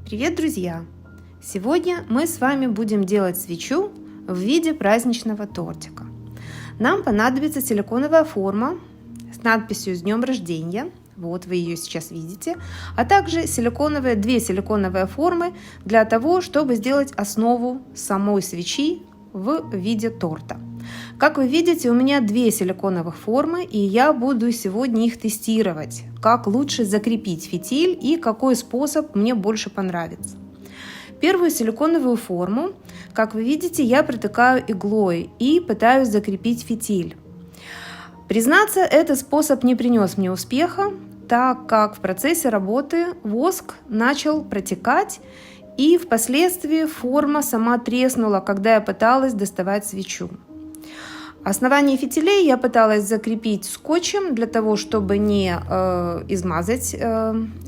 Привет, друзья! Сегодня мы с вами будем делать свечу в виде праздничного тортика. Нам понадобится силиконовая форма с надписью «С днем рождения». Вот вы ее сейчас видите. А также две силиконовые формы для того, чтобы сделать основу самой свечи в виде торта. Как вы видите, у меня две силиконовых формы, и я буду сегодня их тестировать, как лучше закрепить фитиль и какой способ мне больше понравится. Первую силиконовую форму, как вы видите, я протыкаю иглой и пытаюсь закрепить фитиль. Признаться, этот способ не принес мне успеха, так как в процессе работы воск начал протекать, и впоследствии форма сама треснула, когда я пыталась доставать свечу. Основание фитилей я пыталась закрепить скотчем для того, чтобы не измазать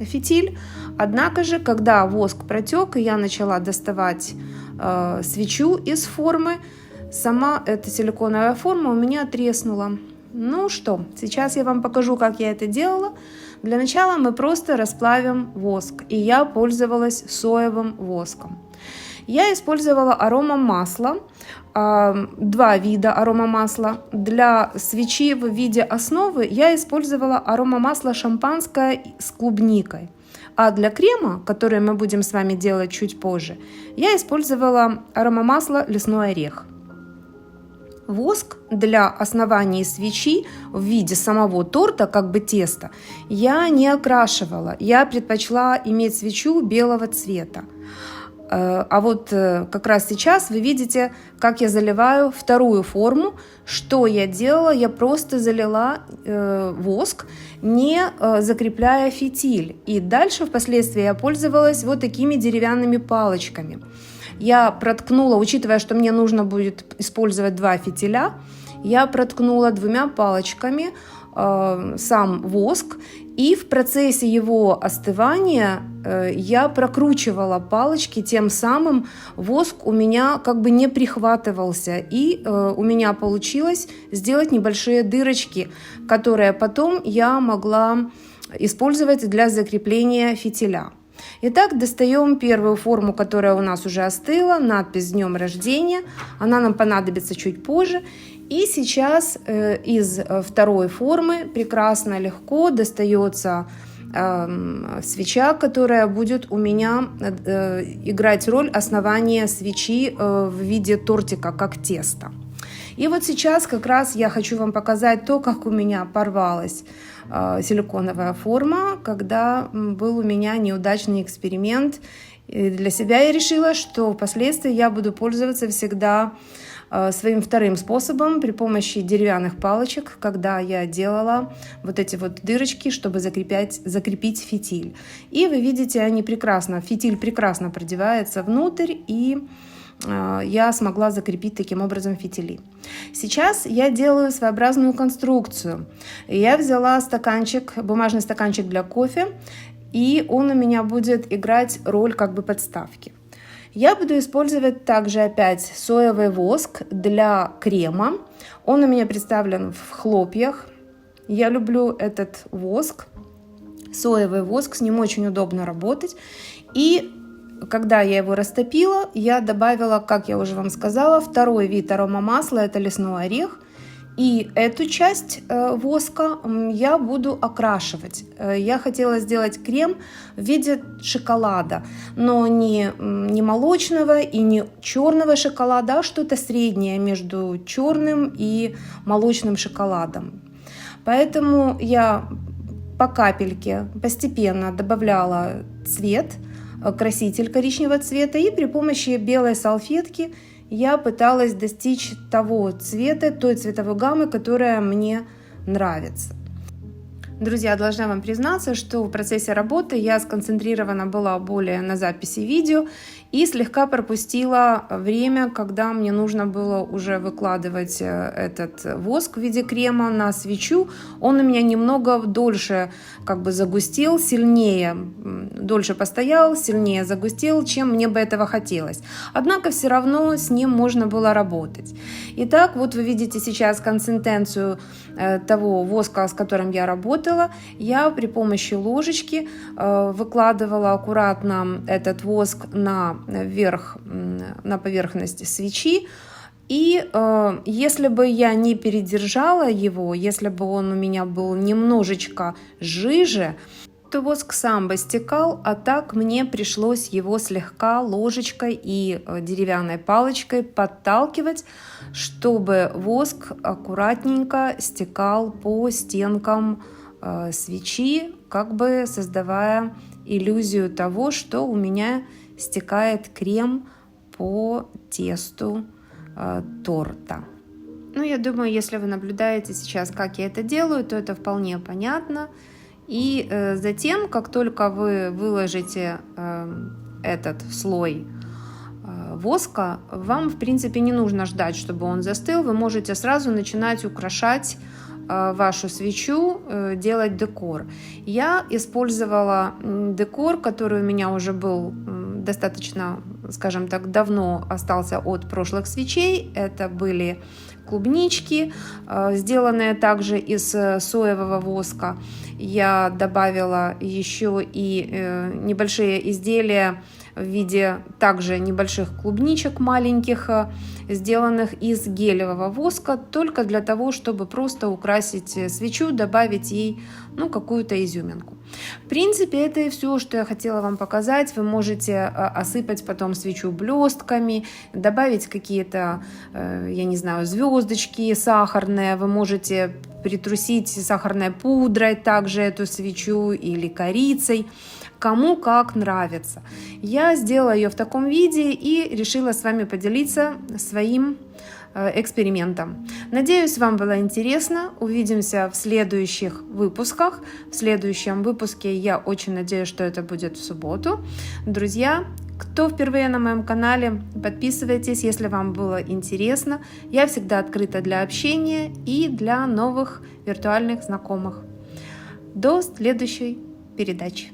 фитиль. Однако же, когда воск протек и я начала доставать свечу из формы, сама эта силиконовая форма у меня треснула. Ну что, сейчас я вам покажу, как я это делала. Для начала мы просто расплавим воск, и я пользовалась соевым воском. Я использовала аромамасло, два вида аромамасла. Для свечи в виде основы я использовала аромамасло шампанское с клубникой. А для крема, который мы будем с вами делать чуть позже, я использовала аромамасло лесной орех. Воск для основания свечи в виде самого торта, как бы теста, я не окрашивала. Я предпочла иметь свечу белого цвета. А вот как раз сейчас вы видите, как я заливаю вторую форму. Что я делала? Я просто залила воск, не закрепляя фитиль. И дальше впоследствии я пользовалась вот такими деревянными палочками. Я проткнула, учитывая, что мне нужно будет использовать два фитиля, я проткнула двумя палочками сам воск, и в процессе его остывания я прокручивала палочки, тем самым воск у меня как бы не прихватывался, и у меня получилось сделать небольшие дырочки, которые потом я могла использовать для закрепления фитиля. Итак, достаем первую форму, которая у нас уже остыла, надпись «С днем рождения», она нам понадобится чуть позже. И сейчас из второй формы прекрасно, легко достается свеча, которая будет у меня играть роль основания свечи в виде тортика, как тесто. И вот сейчас как раз я хочу вам показать то, как у меня порвалась силиконовая форма, когда был у меня неудачный эксперимент. И для себя я решила, что впоследствии я буду пользоваться всегда своим вторым способом при помощи деревянных палочек, когда я делала вот эти вот дырочки, чтобы закрепить фитиль. И вы видите, фитиль прекрасно продевается внутрь, и я смогла закрепить таким образом фитили. Сейчас я делаю своеобразную конструкцию. Я взяла бумажный стаканчик для кофе, и он у меня будет играть роль как бы подставки. Я буду использовать также опять соевый воск для крема. Он у меня представлен в хлопьях. Я люблю этот воск, соевый воск, с ним очень удобно работать. И когда я его растопила, я добавила, как я уже вам сказала, второй вид аромамасла, это лесной орех. И эту часть воска я буду окрашивать. Я хотела сделать крем в виде шоколада, но не молочного и не черного шоколада, а что-то среднее между черным и молочным шоколадом. Поэтому я по капельке постепенно добавляла краситель коричневого цвета, и при помощи белой салфетки я пыталась достичь того цвета, той цветовой гаммы, которая мне нравится. Друзья, должна вам признаться, что в процессе работы я сконцентрирована была более на записи видео и слегка пропустила время, когда мне нужно было уже выкладывать этот воск в виде крема на свечу. Он у меня немного дольше как бы загустел, дольше постоял, сильнее загустел, чем мне бы этого хотелось. Однако все равно с ним можно было работать. Итак, вот вы видите сейчас консистенцию того воска, с которым я работала. работала, я при помощи ложечки выкладывала аккуратно этот воск наверх, на поверхность свечи. И если бы я не передержала его, если бы он у меня был немножечко жиже, то воск сам бы стекал, а так мне пришлось его слегка ложечкой и деревянной палочкой подталкивать, чтобы воск аккуратненько стекал по стенкам свечи, как бы создавая иллюзию того, что у меня стекает крем по тесту торта. Ну, я думаю, если вы наблюдаете сейчас, как я это делаю, то это вполне понятно. И затем, как только вы выложите этот слой воска, вам, в принципе, не нужно ждать, чтобы он застыл. Вы можете сразу начинать украшать вашу свечу, делать декор. Я использовала декор, который у меня уже был достаточно, скажем так, давно остался от прошлых свечей. Это были клубнички, сделанные также из соевого воска. Я добавила еще и небольшие изделия в виде также небольших клубничек маленьких, сделанных из гелевого воска, только для того, чтобы просто украсить свечу, добавить ей какую-то изюминку. В принципе, это и все, что я хотела вам показать. Вы можете осыпать потом свечу блестками, добавить какие-то, я не знаю, звездочки сахарные. Вы можете притрусить сахарной пудрой также эту свечу или корицей. Кому как нравится. Я сделала ее в таком виде и решила с вами поделиться своим экспериментом. Надеюсь, вам было интересно. Увидимся в следующих выпусках. В следующем выпуске я очень надеюсь, что это будет в субботу. Друзья, кто впервые на моем канале, подписывайтесь, если вам было интересно. Я всегда открыта для общения и для новых виртуальных знакомых. До следующей передачи.